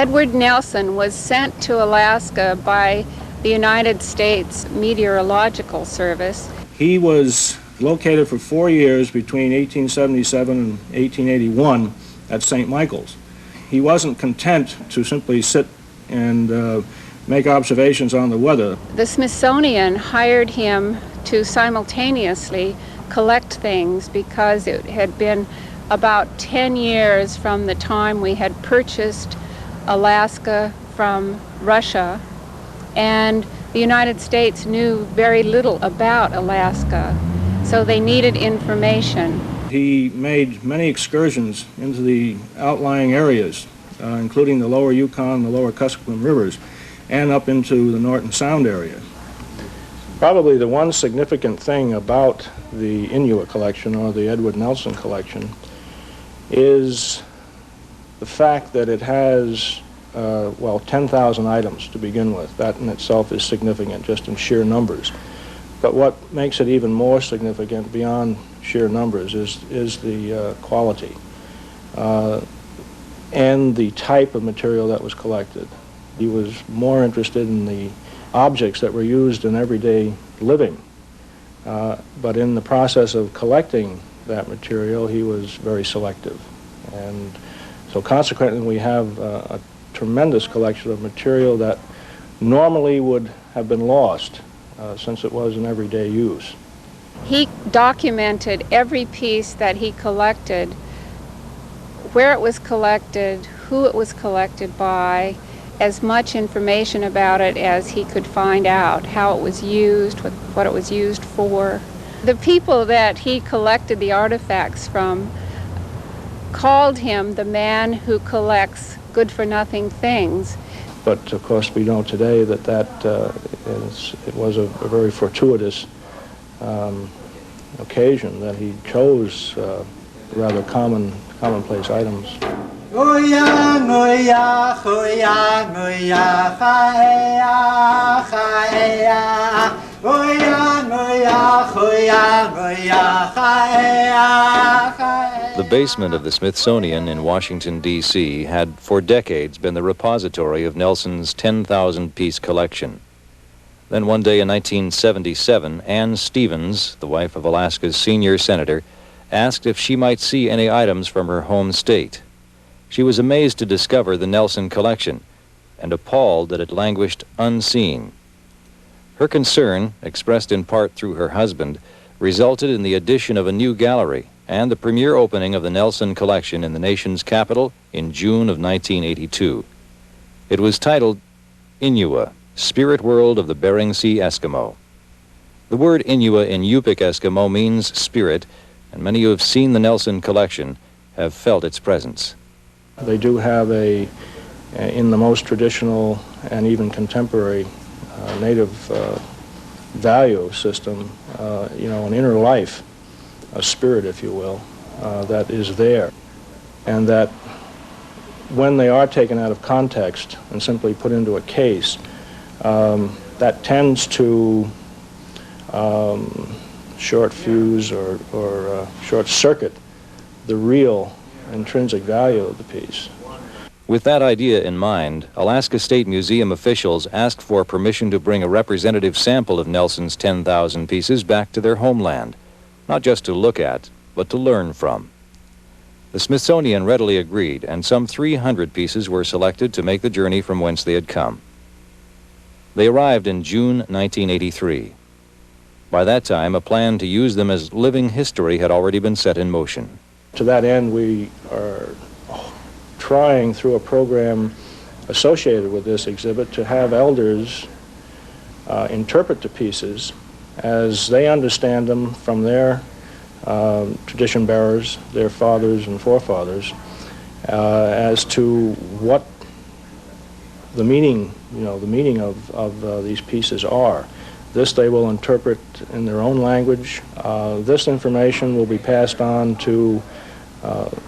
Edward Nelson was sent to Alaska by the United States Meteorological Service. He was located for 4 years between 1877 and 1881 at St. Michael's. He wasn't content to simply sit and make observations on the weather. The Smithsonian hired him to simultaneously collect things because it had been about 10 years from the time we had purchased Alaska from Russia, and the United States knew very little about Alaska, so they needed information. He made many excursions into the outlying areas, including the lower Yukon, the lower Kuskokwim rivers, and up into the Norton Sound area. Probably the one significant thing about the Inua collection, or the Edward Nelson collection, is the fact that it has, 10,000 items to begin with. That in itself is significant, just in sheer numbers. But what makes it even more significant beyond sheer numbers is the quality and the type of material that was collected. He was more interested in the objects that were used in everyday living. But in the process of collecting that material, he was very selective. And so consequently, we have a tremendous collection of material that normally would have been lost since it was in everyday use. He documented every piece that he collected, where it was collected, who it was collected by, as much information about it as he could find out, how it was used, what it was used for. The people that he collected the artifacts from called him the man who collects good-for-nothing things. But of course we know today that it was a very fortuitous occasion that he chose rather commonplace items. The basement of the Smithsonian in Washington, D.C. had for decades been the repository of Nelson's 10,000-piece collection. Then one day in 1977, Ann Stevens, the wife of Alaska's senior senator, asked if she might see any items from her home state. She was amazed to discover the Nelson collection and appalled that it languished unseen. Her concern, expressed in part through her husband, resulted in the addition of a new gallery and the premiere opening of the Nelson collection in the nation's capital in June of 1982. It was titled Inua, Spirit World of the Bering Sea Eskimo. The word Inua in Yupik Eskimo means spirit, and many who have seen the Nelson collection have felt its presence. They do have in the most traditional and even contemporary native value system, an inner life, a spirit, if you will, that is there. And that when they are taken out of context and simply put into a case, that tends to short fuse or short circuit the real intrinsic value of the piece. With that idea in mind, Alaska State Museum officials asked for permission to bring a representative sample of Nelson's 10,000 pieces back to their homeland, not just to look at, but to learn from. The Smithsonian readily agreed, and some 300 pieces were selected to make the journey from whence they had come. They arrived in June 1983. By that time, a plan to use them as living history had already been set in motion. To that end, we are trying through a program associated with this exhibit to have elders interpret the pieces as they understand them from their tradition bearers, their fathers and forefathers, as to what the meaning of these pieces are. This they will interpret in their own language. This information will be passed on to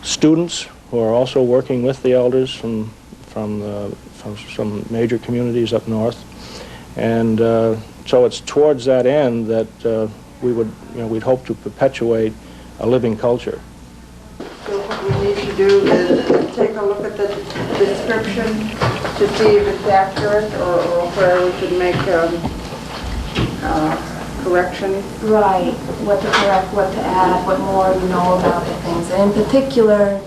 students who are also working with the elders from some major communities up north, and so it's towards that end that we'd hope to perpetuate a living culture. So what we need to do is take a look at the description to see if it's accurate or where we could make corrections? Right, what to correct, what to add, what more you know about the things. And in particular,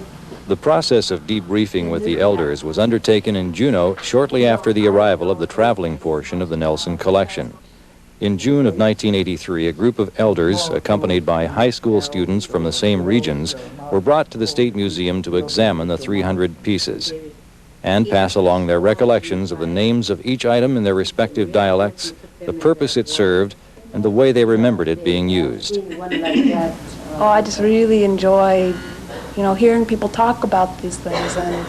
The process of debriefing with the elders was undertaken in Juneau shortly after the arrival of the traveling portion of the Nelson collection. In June of 1983, a group of elders, accompanied by high school students from the same regions, were brought to the State Museum to examine the 300 pieces and pass along their recollections of the names of each item in their respective dialects, the purpose it served, and the way they remembered it being used. oh, I just really enjoyed, hearing people talk about these things, and,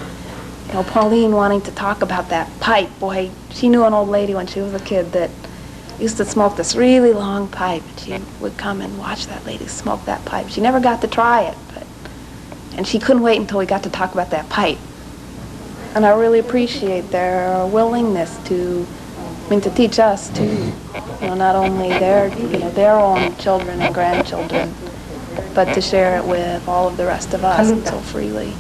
Pauline wanting to talk about that pipe. Boy, she knew an old lady when she was a kid that used to smoke this really long pipe. She would come and watch that lady smoke that pipe. She never got to try it, and she couldn't wait until we got to talk about that pipe. And I really appreciate their willingness to teach us too. Not only their own children and grandchildren, but to share it with all of the rest of us so freely.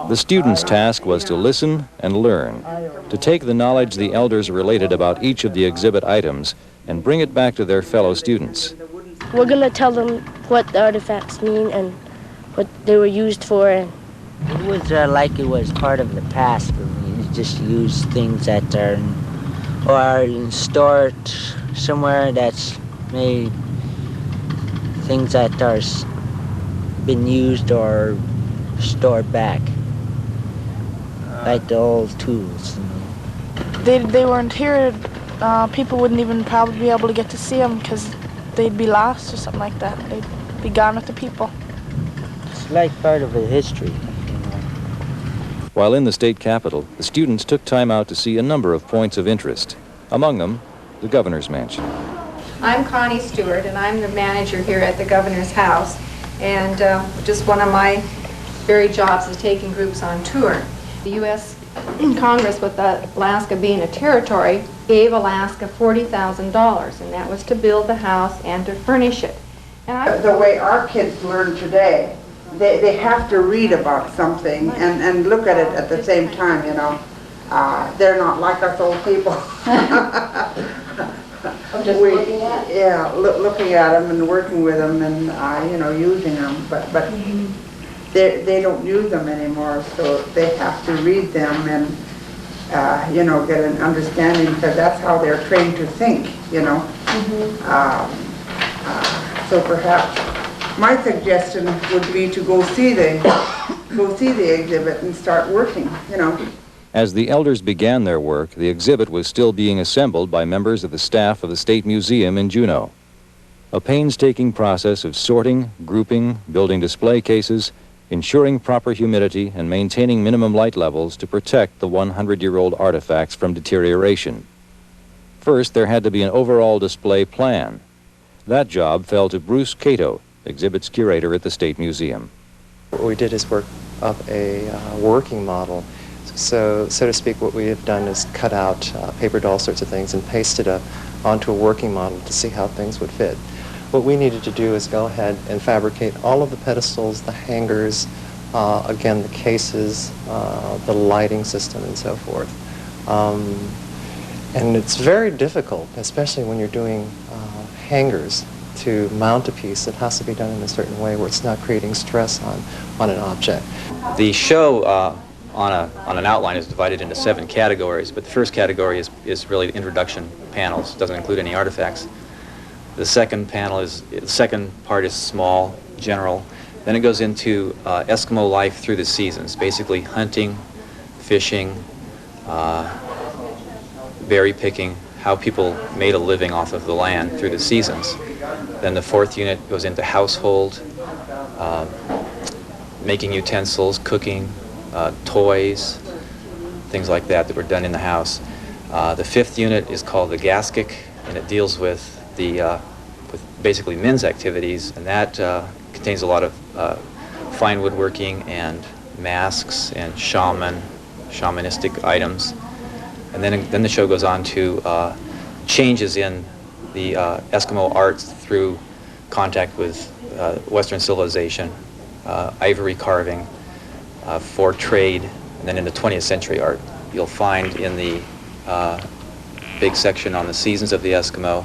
The students' task was to listen and learn, to take the knowledge the elders related about each of the exhibit items and bring it back to their fellow students. We're going to tell them what the artifacts mean and what they were used for. It was like it was part of the past for me. You just use things that are stored somewhere that's made, things that are been used or stored back, like the old tools. They weren't here. People wouldn't even probably be able to get to see them because they'd be lost or something like that. They'd be gone with the people. It's like part of the history. While in the state capitol, the students took time out to see a number of points of interest, among them the governor's mansion. I'm Connie Stewart, and I'm the manager here at the governor's house, and just one of my very jobs is taking groups on tour. The U.S. Congress, with Alaska being a territory, gave Alaska $40,000, and that was to build the house and to furnish it. And the way our kids learn today, they have to read about something and look at it at the same time, They're not like us old people. Looking at it? Yeah, looking at them and working with them and, using them, but they don't use them anymore, so they have to read them and, get an understanding, because that's how they're trained to think, So perhaps my suggestion would be to go see the exhibit and start working, As the elders began their work, the exhibit was still being assembled by members of the staff of the State Museum in Juneau. A painstaking process of sorting, grouping, building display cases, ensuring proper humidity, and maintaining minimum light levels to protect the 100-year-old artifacts from deterioration. First, there had to be an overall display plan. That job fell to Bruce Cato, exhibits curator at the State Museum. What we did is work up a working model. So to speak, what we have done is cut out, papered all sorts of things and pasted up onto a working model to see how things would fit. What we needed to do is go ahead and fabricate all of the pedestals, the hangers, again, the cases, the lighting system, and so forth. And it's very difficult, especially when you're doing hangers, to mount a piece. It has to be done in a certain way where it's not creating stress on an object. The show on an outline is divided into 7 categories, but the first category is really the introduction panels. It doesn't include any artifacts. The second part is small, general. Then it goes into Eskimo life through the seasons, basically hunting, fishing, berry picking, how people made a living off of the land through the seasons. Then the fourth unit goes into household, making utensils, cooking, toys, things like that were done in the house. The fifth unit is called the Gaskic, and it deals with with basically men's activities, and that contains a lot of fine woodworking and masks and shamanistic items. And then the show goes on to changes in the Eskimo arts through contact with Western civilization, ivory carving, for trade, And then in the 20th century art, you'll find in the big section on the seasons of the Eskimo,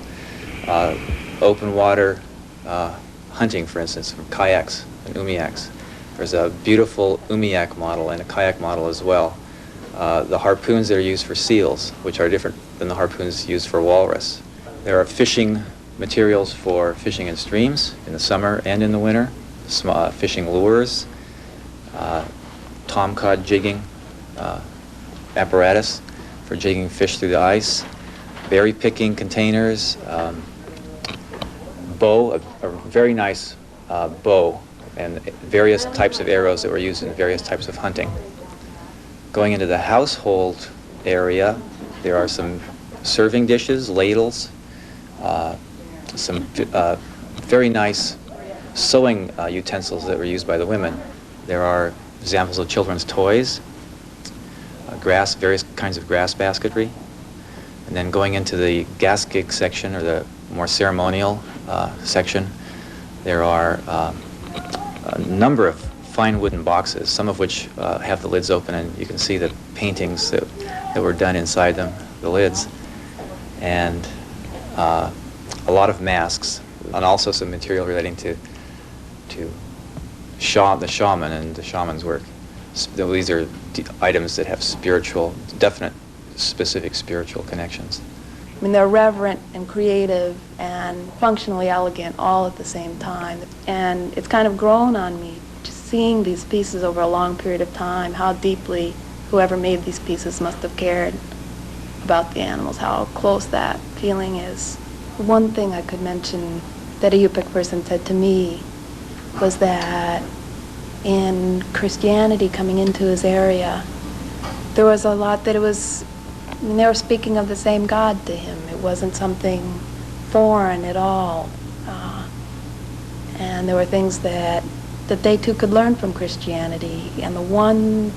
open water hunting, for instance, from kayaks and umiaks. There's a beautiful umiak model and a kayak model as well. The harpoons that are used for seals, which are different than the harpoons used for walrus. There are fishing materials for fishing in streams in the summer and in the winter, fishing lures, tomcod jigging apparatus for jigging fish through the ice, berry picking containers, bow, a very nice bow, and various types of arrows that were used in various types of hunting. Going into the household area, there are some serving dishes, ladles, some very nice sewing utensils that were used by the women. There are examples of children's toys, various kinds of grass basketry. And then going into the gaskig section, or the more ceremonial section, there are a number of fine wooden boxes, some of which have the lids open, and you can see the paintings that were done inside them, the lids. And a lot of masks, and also some material relating to the shaman and the shaman's work. These are items that have definite, specific spiritual connections. I mean, they're reverent and creative and functionally elegant all at the same time. And it's kind of grown on me, just seeing these pieces over a long period of time, how deeply whoever made these pieces must have cared about the animals, how close that feeling is. One thing I could mention that a Yupik person said to me was that in Christianity coming into his area, there was a lot that they were speaking of the same God to him. It wasn't something foreign at all. And there were things that they too could learn from Christianity. And the one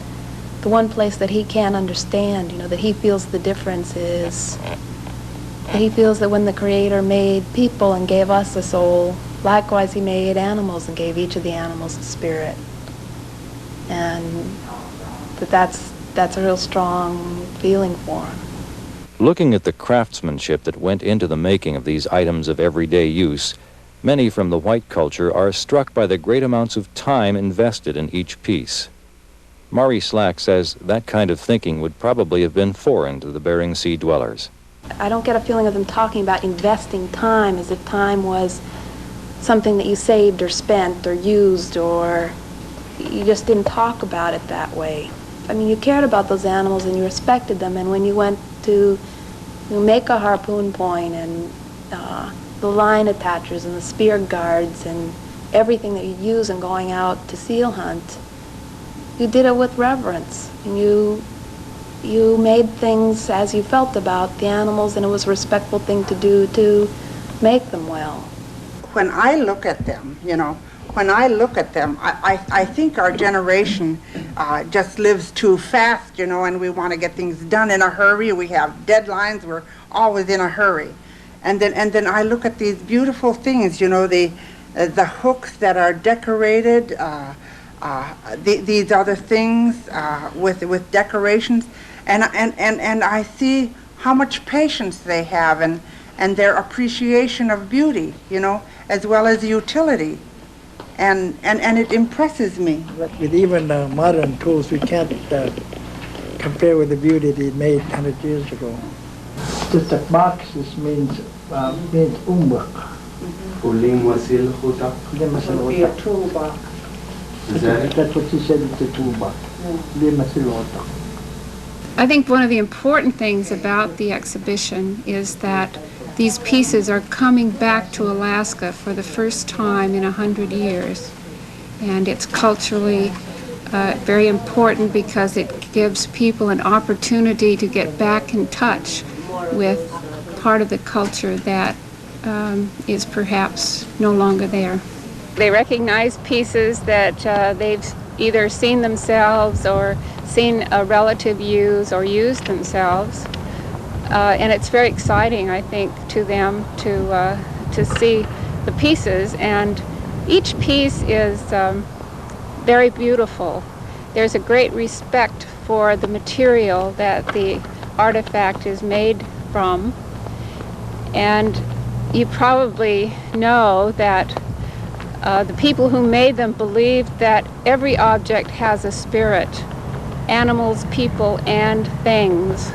place that he can't understand, that he feels the difference is that he feels that when the Creator made people and gave us a soul, likewise he made animals and gave each of the animals a spirit. And that's a real strong feeling for him. Looking at the craftsmanship that went into the making of these items of everyday use, many from the white culture are struck by the great amounts of time invested in each piece. Mari Slack says that kind of thinking would probably have been foreign to the Bering Sea dwellers. I don't get a feeling of them talking about investing time as if time was something that you saved or spent or used, or you just didn't talk about it that way. I mean, you cared about those animals and you respected them, and when you went to make a harpoon point and the line attachers and the spear guards and everything that you use in going out to seal hunt, you did it with reverence. And you made things as you felt about the animals, and it was a respectful thing to do to make them well. When I look at them, I think our generation just lives too fast, and we want to get things done in a hurry. We have deadlines. We're always in a hurry. And then I look at these beautiful things, the hooks that are decorated, these other things with decorations, and I see how much patience they have and their appreciation of beauty, as well as utility. And it impresses me. But with even modern tools, we can't compare with the beauty they made 100 years ago. Just a box, this means umbak. Would be a toolbox. That's what she said, it's a toolbox. I think one of the important things about the exhibition is that these pieces are coming back to Alaska for the first time in 100 years. And it's culturally very important because it gives people an opportunity to get back in touch with part of the culture that is perhaps no longer there. They recognize pieces that they've either seen themselves or seen a relative use or used themselves. And it's very exciting, I think, to them to see the pieces. And each piece is very beautiful. There's a great respect for the material that the artifact is made from. And you probably know that the people who made them believed that every object has a spirit, animals, people, and things.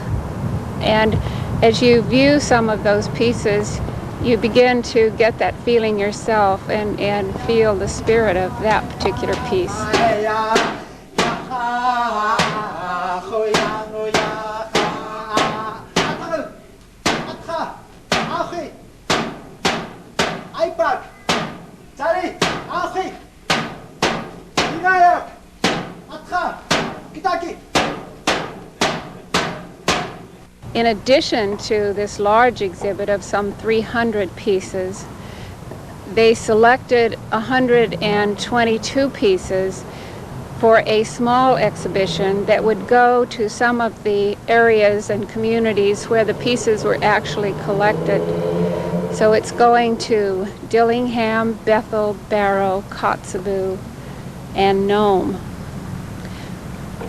And as you view some of those pieces, you begin to get that feeling yourself and feel the spirit of that particular piece. In addition to this large exhibit of some 300 pieces, they selected 122 pieces for a small exhibition that would go to some of the areas and communities where the pieces were actually collected. So it's going to Dillingham, Bethel, Barrow, Kotzebue, and Nome.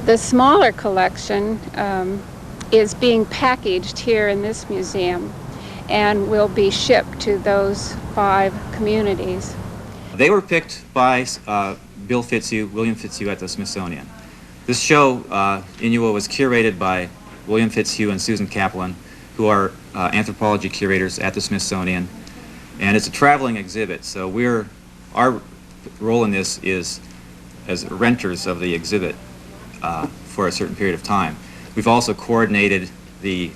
The smaller collection is being packaged here in this museum and will be shipped to those 5 communities. They were picked by Bill Fitzhugh, William Fitzhugh at the Smithsonian. This show, Inua, was curated by William Fitzhugh and Susan Kaplan, who are anthropology curators at the Smithsonian. And it's a traveling exhibit, so our role in this is as renters of the exhibit for a certain period of time. We've also coordinated the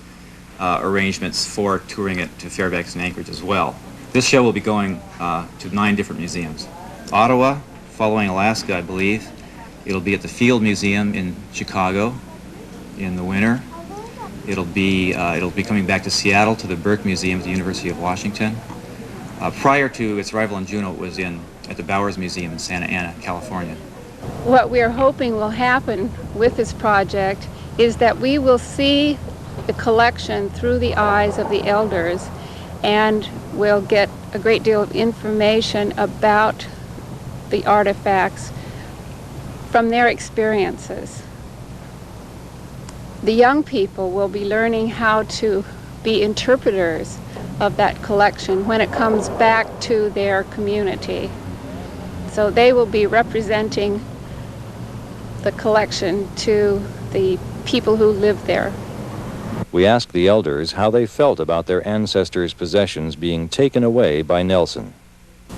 arrangements for touring it to Fairbanks and Anchorage as well. This show will be going to 9 different museums. Ottawa, following Alaska, I believe. It'll be at the Field Museum in Chicago in the winter. It'll be coming back to Seattle to the Burke Museum at the University of Washington. Prior to its arrival in Juneau, it was at the Bowers Museum in Santa Ana, California. What we're hoping will happen with this project is that we will see the collection through the eyes of the elders, and we'll get a great deal of information about the artifacts from their experiences. The young people will be learning how to be interpreters of that collection when it comes back to their community. So they will be representing the collection to the people who live there. We asked the elders how they felt about their ancestors' possessions being taken away by Nelson.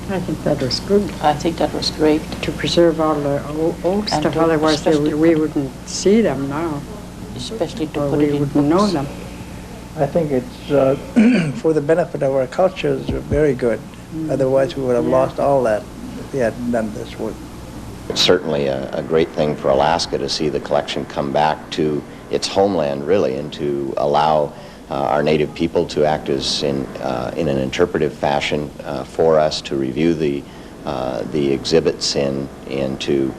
I think that was good. I think that was great. To preserve all the old stuff, otherwise we wouldn't see them now. Especially to or put we it in wouldn't books. know them. I think it's for the benefit of our cultures very good. Otherwise we would have lost all that if we hadn't done this work. It's certainly a great thing for Alaska to see the collection come back to its homeland, really, and to allow our native people to act as in an interpretive fashion for us, to review the exhibits and to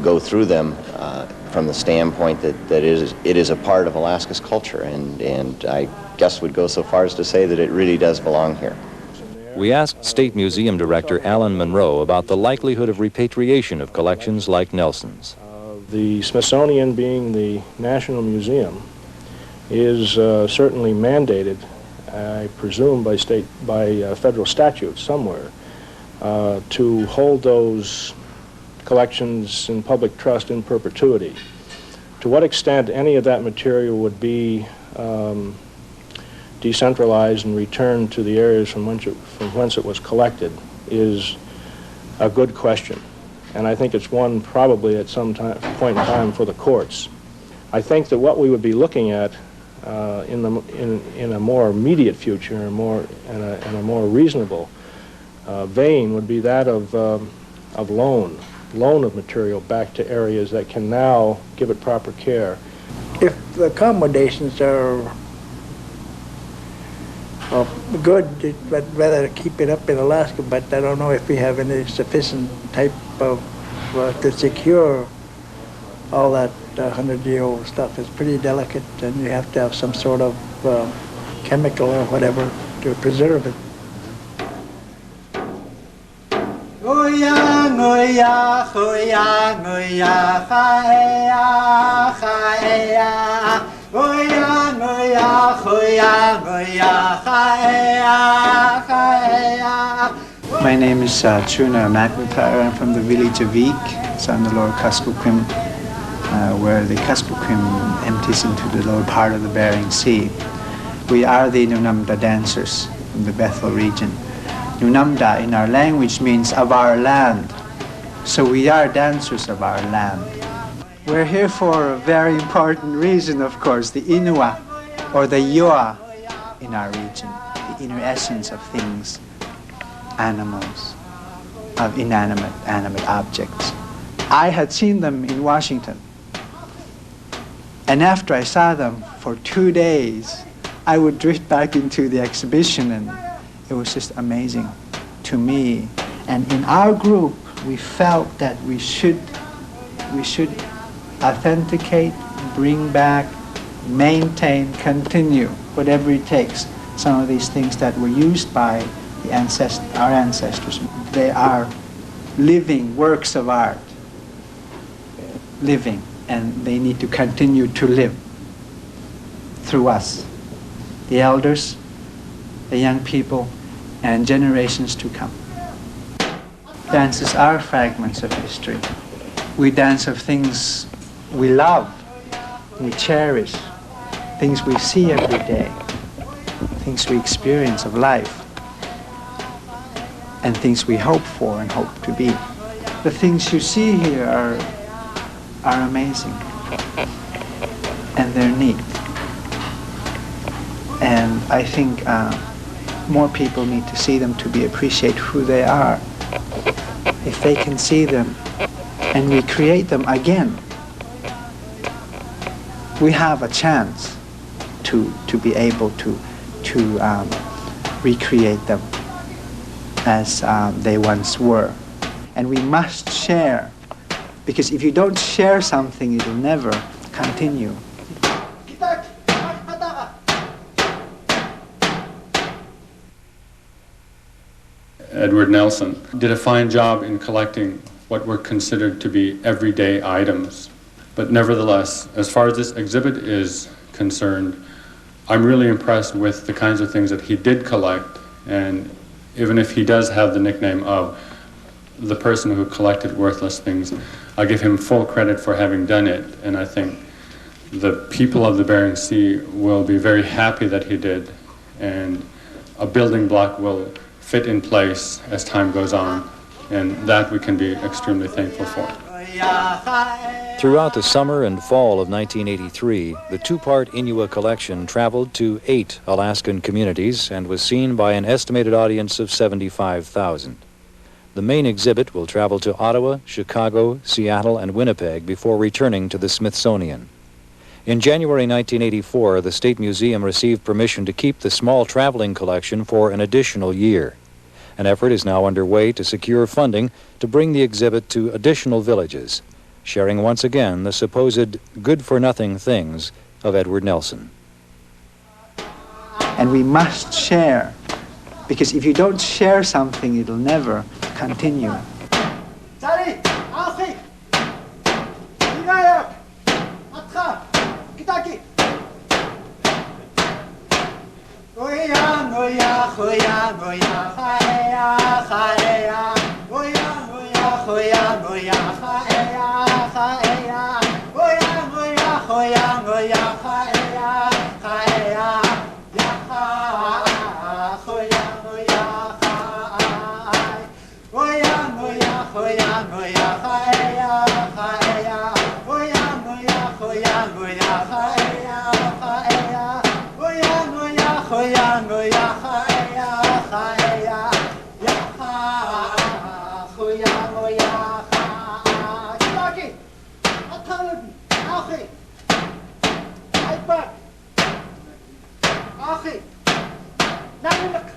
go through them from the standpoint that it is a part of Alaska's culture, and I guess would go so far as to say that it really does belong here. We asked State Museum Director Alan Monroe about the likelihood of repatriation of collections like Nelson's. The Smithsonian, being the national museum, is certainly mandated, I presume by federal statute somewhere, to hold those collections in public trust in perpetuity. To what extent any of that material would be decentralized and returned to the areas from whence it was collected is a good question. And I think it's one probably at some point in time for the courts. I think that what we would be looking at in a more immediate future, in a more reasonable vein, would be that of loan of material back to areas that can now give it proper care. If the accommodations are good, but rather keep it up in Alaska, but I don't know if we have any sufficient type of to secure all that 100-year-old stuff. It's pretty delicate, and you have to have some sort of chemical or whatever to preserve it. My name is Juneau McIntyre. I'm from the village of Vik. It's on the lower Kuskokwim, where the Kuskokwim empties into the lower part of the Bering Sea. We are the Nunamda dancers from the Bethel region. Nunamda in our language means of our land. So we are dancers of our land. We're here for a very important reason, of course, the Inua, or the Yoa in our region, the inner essence of things, animals, of animate objects. I had seen them in Washington. And after I saw them for 2 days, I would drift back into the exhibition, and it was just amazing to me. And in our group, we felt that we should authenticate, bring back, maintain, continue, whatever it takes, some of these things that were used by our ancestors. They are living works of art, living, and they need to continue to live through us, the elders, the young people, and generations to come. Dances are fragments of history. We dance of things we love, we cherish, things we see every day, things we experience of life, and things we hope for and hope to be. The things you see here are amazing, and they're neat. And I think more people need to see them to appreciate who they are. If they can see them and recreate them again, we have a chance to be able to recreate them as they once were. And we must share, because if you don't share something, it will never continue. Edward Nelson did a fine job in collecting what were considered to be everyday items. But nevertheless, as far as this exhibit is concerned, I'm really impressed with the kinds of things that he did collect. And even if he does have the nickname of the person who collected worthless things, I give him full credit for having done it. And I think the people of the Bering Sea will be very happy that he did. And a building block will fit in place as time goes on. And that we can be extremely thankful for. Throughout the summer and fall of 1983, the two-part Inua collection traveled to 8 Alaskan communities and was seen by an estimated audience of 75,000. The main exhibit will travel to Ottawa, Chicago, Seattle, and Winnipeg before returning to the Smithsonian. In January 1984, the State Museum received permission to keep the small traveling collection for an additional year. An effort is now underway to secure funding to bring the exhibit to additional villages, sharing once again the supposed good-for-nothing things of Edward Nelson. And we must share, because if you don't share something, it'll never continue. Now